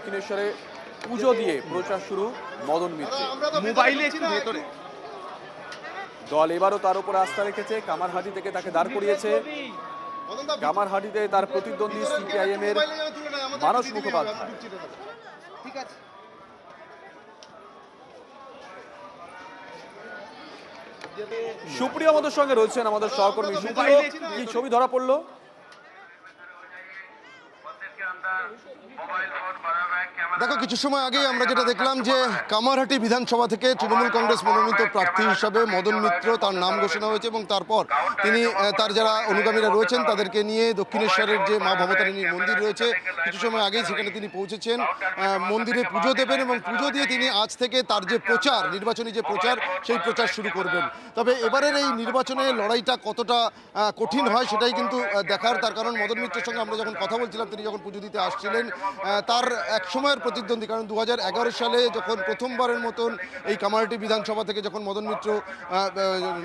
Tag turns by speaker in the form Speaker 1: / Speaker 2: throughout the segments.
Speaker 1: দক্ষিণেশ্বরে পুজো দিয়ে প্রচার শুরু মদন মিত্র।
Speaker 2: মোবাইলে একটু ভেতরে
Speaker 1: দল এবারও তার উপর আস্থা রেখেছে, কামারহাটি থেকে তাকে দাঁড় করিয়েছে। কামারহাটিতে তার প্রতিদ্বন্দ্বী সিপিআইএম এর মানস মুখোপাধ্যায়।
Speaker 2: ঠিক আছে।
Speaker 1: সুপ্রিয় আমাদের সঙ্গে রয়েছেন আমাদের সহকর্মী। সুপ্রিয়, কি ছবি ধরা পড়লো?
Speaker 3: দেখো, কিছু সময় আগেই আমরা যেটা দেখলাম যে কামারহাটি বিধানসভা থেকে তৃণমূল কংগ্রেস মনোনীত প্রার্থী হিসাবে মদন মিত্র তার নাম ঘোষণা হয়েছে এবং তারপর তিনি তার যারা অনুগামীরা রয়েছেন তাদেরকে নিয়ে দক্ষিণেশ্বরের যে মা ভবতারিণীর মন্দির রয়েছে কিছু সময় আগেই সেখানে তিনি পৌঁছেছেন, মন্দিরে পুজো দেবেন এবং পুজো দিয়ে তিনি আজ থেকে তার যে প্রচার, নির্বাচনী যে প্রচার, সেই প্রচার শুরু করবেন। তবে এবারের এই নির্বাচনে লড়াইটা কতটা কঠিন হয় সেটাই কিন্তু দেখার। তার কারণ মদন মিত্রের সঙ্গে আমরা যখন কথা বলছিলাম, তিনি যখন পুজো দিতে আসছিলেন, তার এক সময়ের প্রতিদ্বন্দ্বী, কারণ 2011 সালে যখন প্রথমবারের মতন এই কামারহাটি বিধানসভা থেকে যখন মদন মিত্র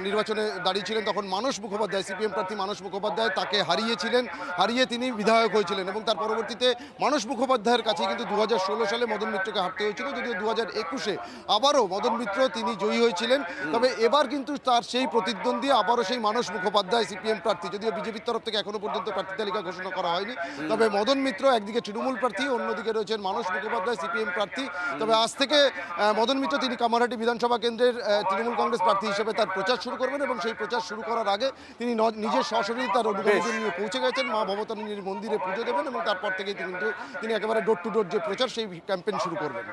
Speaker 3: নির্বাচনে দাঁড়িয়েছিলেন, তখন মানস মুখোপাধ্যায়, সিপিএম প্রার্থী মানস মুখোপাধ্যায় তাকে হারিয়েছিলেন, হারিয়ে তিনি বিধায়ক হয়েছিলেন এবং তার পরবর্তীতে মানস মুখোপাধ্যায়ের কাছে কিন্তু 2016 সালে মদন মিত্রকে হারতে হয়েছিল, যদিও 2021-এ আবারও মদন মিত্র তিনি জয়ী হয়েছিলেন। তবে এবার কিন্তু তার সেই প্রতিদ্বন্দ্বী আবারও সেই মানস মুখোপাধ্যায়, সিপিএম প্রার্থী, যদিও বিজেপির তরফ থেকে এখনো পর্যন্ত প্রার্থী তালিকা ঘোষণা করা হয়নি। তবে মদন মিত্র একদিকে তৃণমূল প্রার্থী, অন্যদিকে রয়েছেন মানস মুখোপাধ্যায়, সিপিএম প্রার্থী। তবে আজ থেকে মদন মিত্র তিনি কামারহাটি বিধানসভা কেন্দ্রের তৃণমূল কংগ্রেস প্রার্থী হিসেবে তার প্রচার শুরু করবেন এবং সেই প্রচার শুরু করার আগে তিনি নিজের সশরীরে তার অনুগামীদের নিয়ে পৌঁছে গেছেন, মা ভবতারিণীর মন্দিরে পুজো দেবেন এবং তারপর থেকেই তিনি একেবারে ডোর টু ডোর যে প্রচার, সেই ক্যাম্পেইন শুরু করবেন।